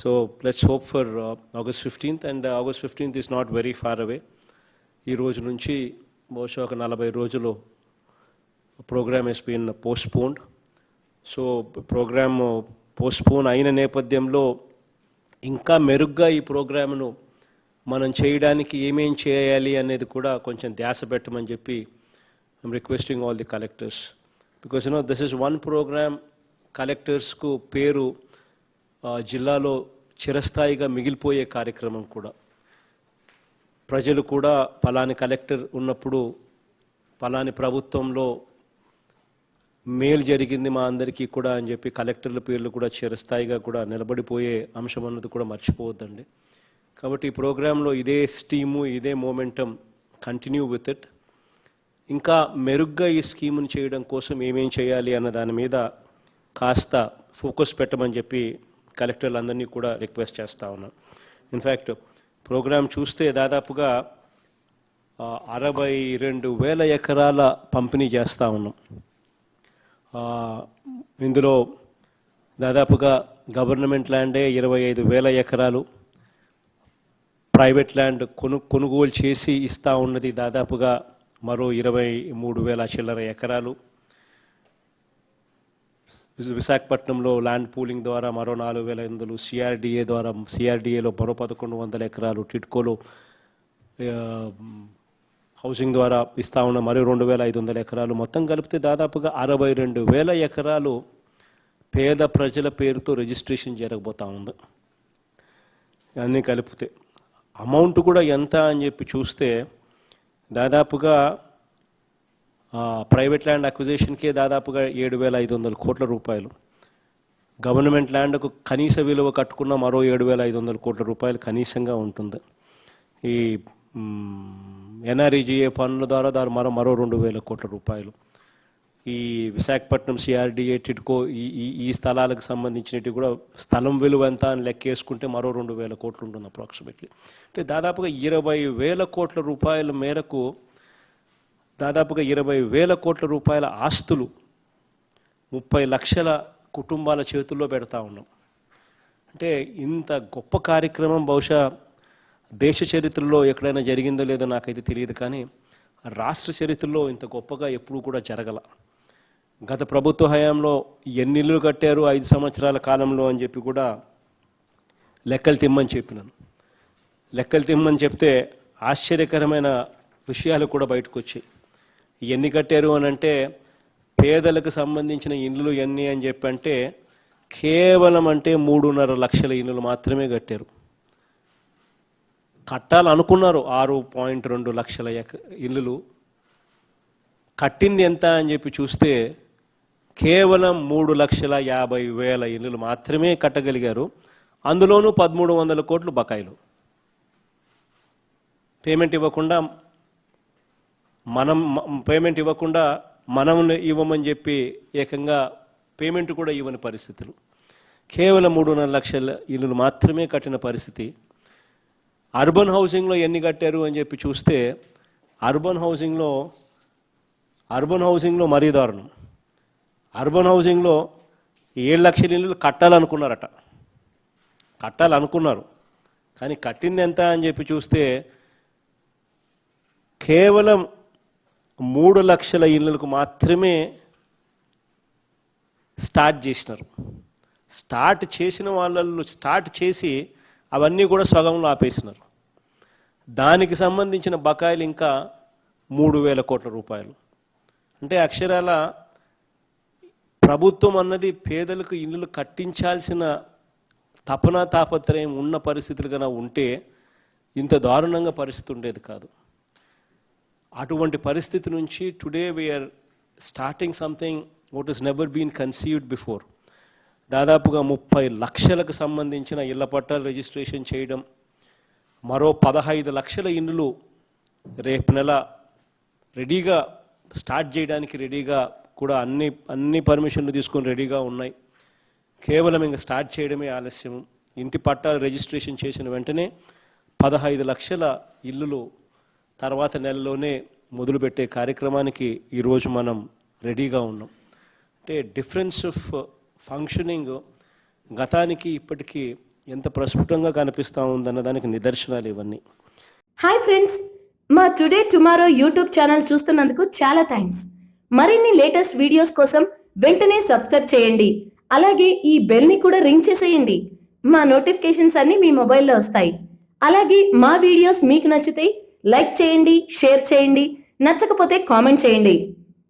So let's hope for August 15th, and August 15th is not very far away. ఈ రోజు నుంచి బహుశా ఒక 40 రోజులు programme has been postponed. So programme postpone అయిన నేపథ్యంలో ఇంకా మెరుగ్గా ఈ ప్రోగ్రామ్ను మనం చేయడానికి ఏమేం చేయాలి అనేది కూడా కొంచెం ధ్యాస పెట్టమని చెప్పి I'm requesting all the collectors, because this is one program కలెక్టర్స్కు పేరు జిల్లాలో చిరస్థాయిగా మిగిలిపోయే కార్యక్రమం కూడా. ప్రజలు కూడా పలాని కలెక్టర్ ఉన్నప్పుడు పలాని ప్రభుత్వంలో మేలు జరిగింది మా అందరికీ కూడా అని చెప్పి కలెక్టర్ల పేర్లు కూడా చిరస్థాయిగా కూడా నిలబడిపోయే అంశం అన్నది కూడా మర్చిపోవద్దండి. కాబట్టి ఈ ప్రోగ్రాంలో ఇదే స్టీము, ఇదే మోమెంటం కంటిన్యూ విత్ ఇట్. ఇంకా మెరుగ్గా ఈ స్కీమును చేయడం కోసం ఏమేం చేయాలి అన్న దాని మీద కాస్త ఫోకస్ పెట్టమని చెప్పి కలెక్టర్లందరినీ కూడా రిక్వెస్ట్ చేస్తూ ఉన్నాను. ఇన్ఫ్యాక్ట్ ప్రోగ్రాం చూస్తే దాదాపుగా 62,000 ఎకరాల పంపిణీ చేస్తూ ఉన్నాం. ఇందులో దాదాపుగా గవర్నమెంట్ ల్యాండే 25,000 ఎకరాలు, ప్రైవేట్ ల్యాండ్ కొనుగోలు చేసి ఇస్తూ ఉన్నది దాదాపుగా మరో 23,000 చిల్లర ఎకరాలు. విశాఖపట్నంలో ల్యాండ్ పూలింగ్ ద్వారా మరో 4,500, సిఆర్డిఏ ద్వారా సిఆర్డిఏలో మరో 1,100 ఎకరాలు, టిడ్కోలో హౌసింగ్ ద్వారా ఇస్తూ ఉన్న మరో 2,500 ఎకరాలు, మొత్తం కలిపితే దాదాపుగా 62,000 ఎకరాలు పేద ప్రజల పేరుతో రిజిస్ట్రేషన్ జరగబోతూ ఉంది. అన్నీ కలిపితే అమౌంట్ కూడా ఎంత అని చెప్పి చూస్తే దాదాపుగా ప్రైవేట్ ల్యాండ్ అక్విజిషన్కే దాదాపుగా 7,500 కోట్ల రూపాయలు, గవర్నమెంట్ ల్యాండ్కు కనీస విలువ కట్టుకున్న మరో 7,500 కోట్ల రూపాయలు కనీసంగా ఉంటుంది. ఈ ఎన్ఆర్ఈజీఏ పనుల ద్వారా మరో 2,000 కోట్ల రూపాయలు. ఈ విశాఖపట్నం సిఆర్డిఏ టిడ్కో ఈ స్థలాలకు సంబంధించినవి కూడా స్థలం విలువ ఎంత అని లెక్కేసుకుంటే మరో 2,000 కోట్లు ఉంటుంది అప్రాక్సిమేట్లీ. అంటే దాదాపుగా 20,000 కోట్ల రూపాయల మేరకు దాదాపుగా 20,000 కోట్ల రూపాయల ఆస్తులు 30 లక్షల కుటుంబాల చేతుల్లో పెడతా ఉన్నాం. అంటే ఇంత గొప్ప కార్యక్రమం బహుశా దేశ చరిత్రలో ఎక్కడైనా జరిగిందో లేదో నాకైతే తెలియదు, కానీ రాష్ట్ర చరిత్రలో ఇంత గొప్పగా ఎప్పుడూ కూడా జరగల. గత ప్రభుత్వ హయాంలో ఎన్ని ఇళ్ళు కట్టారు 5 సంవత్సరాల కాలంలో అని చెప్పి కూడా లెక్కలు తిమ్మని చెప్పినాను. లెక్కలు తిమ్మని చెప్తే ఆశ్చర్యకరమైన విషయాలు కూడా బయటకు వచ్చాయి. ఎన్ని కట్టారు అని అంటే పేదలకు సంబంధించిన ఇళ్ళు ఎన్ని అని చెప్పి అంటే కేవలం అంటే 3.5 లక్షల ఇళ్ళు మాత్రమే కట్టారు. కట్టాలనుకున్నారు 6.2 లక్షల ఇళ్ళు, కట్టింది ఎంత అని చెప్పి చూస్తే కేవలం 3,50,000 ఇళ్ళు మాత్రమే కట్టగలిగారు. అందులోనూ 1,300 కోట్లు బకాయిలు. పేమెంట్ ఇవ్వకుండా మనం ఇవ్వమని చెప్పి ఏకంగా పేమెంట్ కూడా ఇవ్వని పరిస్థితులు. కేవలం 3.5 లక్షల ఇళ్ళు మాత్రమే కట్టిన పరిస్థితి. అర్బన్ హౌసింగ్లో ఎన్ని కట్టారు అని చెప్పి చూస్తే అర్బన్ హౌసింగ్లో మరీ దారుణం. అర్బన్ హౌసింగ్లో 7 లక్షల ఇళ్ళు కట్టాలనుకున్నారు, కానీ కట్టింది ఎంత అని చెప్పి చూస్తే కేవలం 3 లక్షల ఇళ్ళకు మాత్రమే స్టార్ట్ చేసినారు. స్టార్ట్ చేసిన వాళ్ళు స్టార్ట్ చేసి అవన్నీ కూడా సగంలో ఆపేసినారు. దానికి సంబంధించిన బకాయిలు ఇంకా 3,000 కోట్ల రూపాయలు. అంటే అక్షరాల ప్రభుత్వం అన్నది పేదలకు ఇళ్ళు కట్టించాల్సిన తపన తాపత్రయం ఉన్న పరిస్థితులు కన్నా ఉంటే ఇంత దారుణంగా పరిస్థితి ఉండేది కాదు. అటువంటి పరిస్థితి నుంచి today we are starting something what is never been conceived before. దాదాపుగా 30 లక్షలకు సంబంధించిన ఇళ్ల పట్టాలు రిజిస్ట్రేషన్ చేయడం, మరో 15 లక్షల ఇళ్ళు రేపు నెల రెడీగా స్టార్ట్ చేయడానికి రెడీగా కూడా అన్ని పర్మిషన్లు తీసుకొని రెడీగా ఉన్నాయి. కేవలం ఇంకా స్టార్ట్ చేయడమే ఆలస్యం. ఇంటి పట్టాలు రిజిస్ట్రేషన్ చేసిన వెంటనే 15 లక్షల ఇళ్ళు తర్వాత నెలలోనే మొదలుపెట్టే కార్యక్రమానికి ఈరోజు మనం రెడీగా ఉన్నాం. అంటే డిఫరెన్స్ ఆఫ్ ఫంక్షనింగ్ గతానికి ఇప్పటికీ ఎంత ప్రస్ఫుటంగా కనిపిస్తూ ఉందన్న దానికి నిదర్శనాలు ఇవన్నీ. హాయ్ ఫ్రెండ్స్, మా టుడే టుమారో యూట్యూబ్ ఛానల్ చూస్తున్నందుకు చాలా థ్యాంక్స్. మరిన్ని లేటెస్ట్ వీడియోస్ కోసం వెంటనే సబ్స్క్రైబ్ చేయండి. అలాగే ఈ బెల్ని కూడా రింగ్ చేసేయండి. మా నోటిఫికేషన్స్ అన్ని మీ మొబైల్లో వస్తాయి. అలాగే మా వీడియోస్ మీకు నచ్చితే లైక్ చేయండి, షేర్ చేయండి, నచ్చకపోతే కామెంట్ చేయండి.